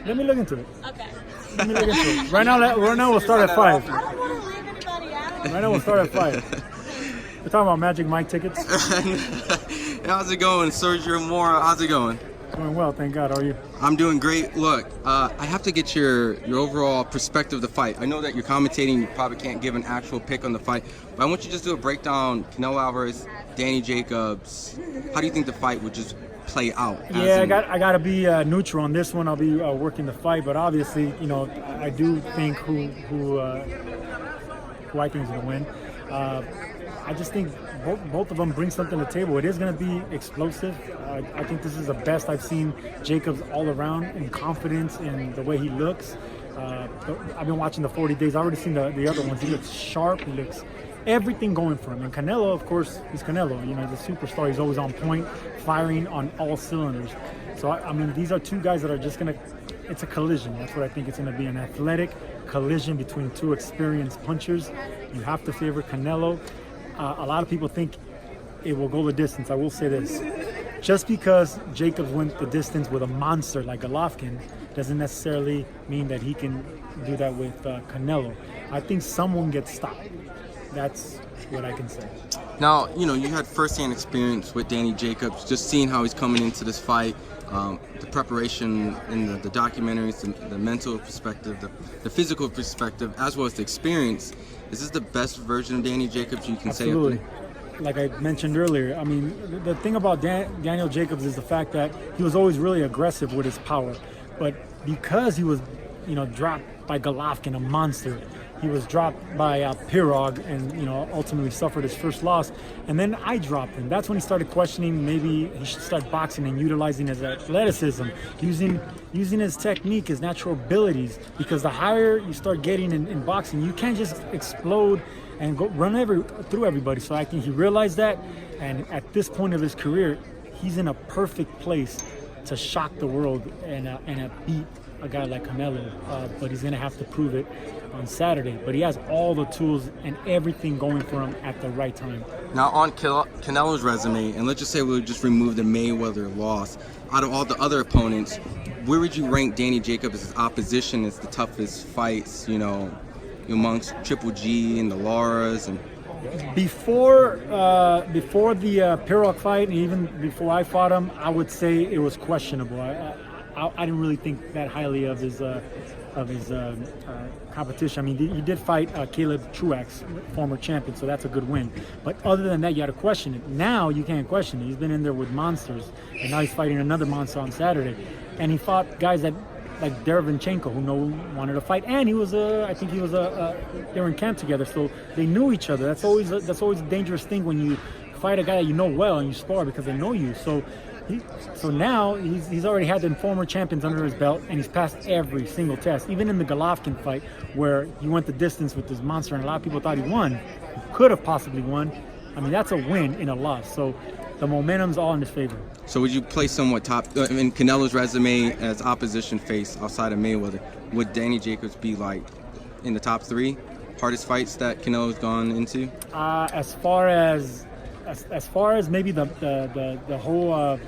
Let me look into it. Okay. Let me look into it. Right now we'll start at 5. I don't want to leave anybody out. Right now we'll start at 5. We're talking about Magic Mike tickets. How's it going, Sergio Mora? How's it going? Doing well, thank God. How are you? I'm doing great. Look, I have to get your overall perspective of the fight. I know that you're commentating, you probably can't give an actual pick on the fight, but I want you to just do a breakdown. Canelo Álvarez, Danny Jacobs. How do you think the fight would just play out? Yeah, I got to be neutral on this one. I'll be working the fight, but obviously, you know, I do think who I think is going to win. I just think both of them bring something to the table. It is going to be explosive. I think this is the best I've seen Jacobs all around in confidence and the way he looks. I've been watching the 40 days. I've already seen the other ones. He looks sharp. He looks everything going for him. And Canelo, of course, he's Canelo. You know, he's a superstar. He's always on point, firing on all cylinders. So, I mean, these are two guys that are just going to, it's a collision. That's what I think it's going to be, an athletic collision between two experienced punchers. You have to favor Canelo. A lot of people think it will go the distance. I will say this. Just because Jacobs went the distance with a monster like Golovkin doesn't necessarily mean that he can do that with Canelo. I think someone gets stopped. That's what I can say. Now, you know, you had firsthand experience with Danny Jacobs, just seeing how he's coming into this fight, the preparation in the documentaries, the mental perspective, the physical perspective, as well as the experience. Is this the best version of Danny Jacobs you can say? Absolutely. Like I mentioned earlier, I mean, the thing about Daniel Jacobs is the fact that he was always really aggressive with his power. But because he was, you know, dropped by Golovkin, a monster, he was dropped by Pirog and, you know, ultimately suffered his first loss. And then I dropped him. That's when he started questioning maybe he should start boxing and utilizing his athleticism, using his technique, his natural abilities. Because the higher you start getting in boxing, you can't just explode and go run through everybody. So I think he realized that. And at this point of his career, he's in a perfect place to shock the world and beat a guy like Canelo, but he's going to have to prove it on Saturday. But he has all the tools and everything going for him at the right time. Now, on Canelo's resume, and let's just say we just remove the Mayweather loss, out of all the other opponents, where would you rank Danny Jacobs' opposition as the toughest fights, you know, amongst Triple G and the Lauras? And Before the Pirog fight, and even before I fought him, I would say it was questionable. I didn't really think that highly of his competition. I mean, he did fight Caleb Truax, former champion, so that's a good win. But other than that, you had to question it. Now you can't question it. He's been in there with monsters, and now he's fighting another monster on Saturday. And he fought guys that like Derevyanchenko, who wanted to fight, and he was I think he was they were in camp together, so they knew each other. That's always a dangerous thing when you fight a guy that you know well and you spar because they know you. So now he's already had the former champions under his belt, and he's passed every single test. Even in the Golovkin fight, where he went the distance with this monster, and a lot of people thought he won, he could have possibly won. I mean, that's a win in a loss. So the momentum's all in his favor. so would you place somewhat top, I mean, Canelo's resume as opposition face outside of Mayweather, would Danny Jacobs be like in the top 3 hardest fights that Canelo's gone into? As far as maybe the whole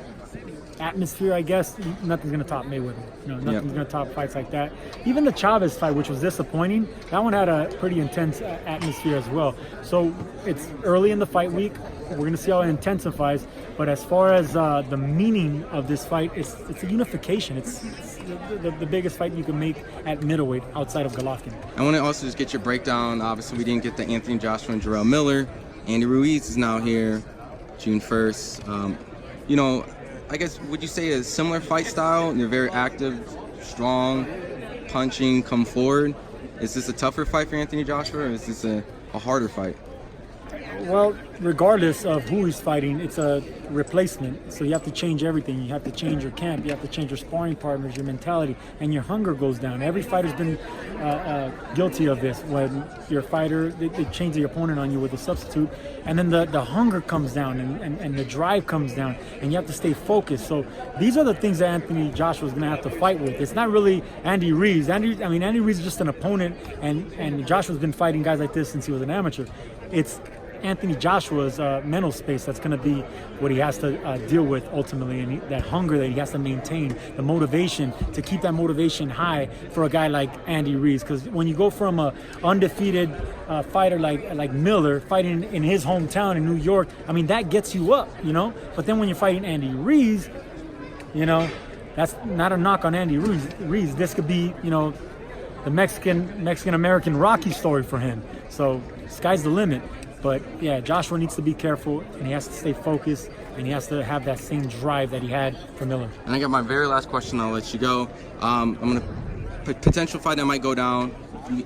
atmosphere, I guess, nothing's going to top Mayweather. You know, nothing's going to top fights like that. Even the Chavez fight, which was disappointing, that one had a pretty intense atmosphere as well. So it's early in the fight week. We're going to see how it intensifies. But as far as the meaning of this fight, it's a unification. It's the biggest fight you can make at middleweight outside of Golovkin. I want to also just get your breakdown. Obviously, we didn't get the Anthony Joshua and Jarrell Miller. Andy Ruiz is now here, June 1st. You know, I guess, would you say a similar fight style? They're very active, strong, punching, come forward. Is this a tougher fight for Anthony Joshua, or is this a harder fight? Well, regardless of who he's fighting, it's a replacement. So you have to change everything. You have to change your camp. You have to change your sparring partners, your mentality, and your hunger goes down. Every fighter's been guilty of this. When your fighter, they change the opponent on you with a substitute, and then the hunger comes down and the drive comes down, and you have to stay focused. So these are the things that Anthony Joshua's going to have to fight with. It's not really Andy Ruiz. Andy Ruiz is just an opponent, and Joshua's been fighting guys like this since he was an amateur. It's Anthony Joshua's mental space that's going to be what he has to deal with ultimately, and that hunger that he has to maintain, the motivation to keep that motivation high for a guy like Andy Ruiz. Because when you go from a undefeated fighter like Miller fighting in his hometown in New York, I mean, that gets you up, you know. But then when you're fighting Andy Ruiz, you know, that's not a knock on Andy Ruiz. This could be, you know, the Mexican-American Rocky story for him. So sky's the limit. But yeah, Joshua needs to be careful, and he has to stay focused, and he has to have that same drive that he had for Miller. And I got my very last question. I'll let you go. I'm gonna potential fight that might go down.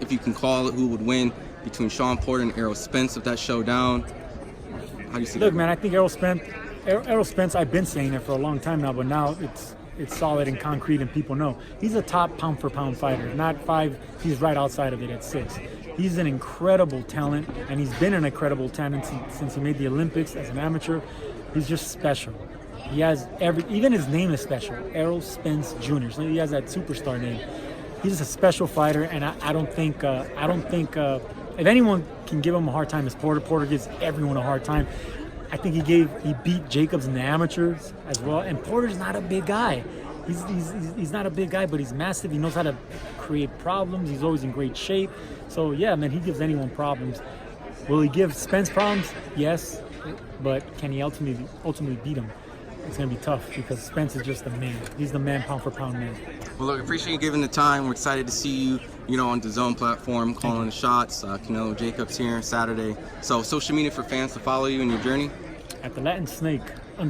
If you can call it, who would win between Shawn Porter and Errol Spence if that showdown? How do you see that? Look, man, I think Errol Spence. I've been saying it for a long time now, but now it's solid and concrete, and people know he's a top pound for pound fighter. Not 5, he's right outside of it at 6. He's an incredible talent, and he's been an incredible talent since he made the Olympics as an amateur. He's just special. He has even his name is special, Errol Spence Jr. So he has that superstar name. He's a special fighter, and I don't think if anyone can give him a hard time, it's Porter. Porter gives everyone a hard time. I think he beat Jacobs in the amateurs as well. And Porter's not a big guy. He's not a big guy, but he's massive. He knows how to create problems. He's always in great shape. So yeah, man, he gives anyone problems. Will he give Spence problems? Yes, but can he ultimately beat him? It's gonna be tough because Spence is just the man. He's the man, pound for pound man. Well, look, appreciate you giving the time. We're excited to see you, on the Dazn platform, calling the shots. Canelo Jacobs here Saturday. So, social media for fans to follow you in your journey? At the Latin Snake _. All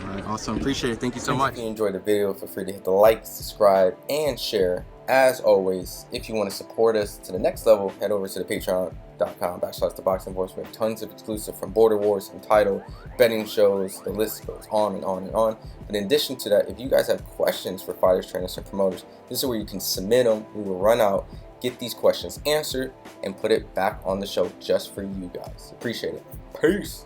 right, awesome. Appreciate it. Thank you so much. If you enjoyed the video, feel free to hit the like, subscribe, and share. As always, if you want to support us to the next level, head over to the patreon.com/ThaBoxingVoice. We have tons of exclusive from Border Wars, Untitled, betting shows, the list goes on and on and on. But in addition to that, if you guys have questions for fighters, trainers, and promoters, this is where you can submit them. We will run out, get these questions answered, and put it back on the show just for you guys. Appreciate it. Peace.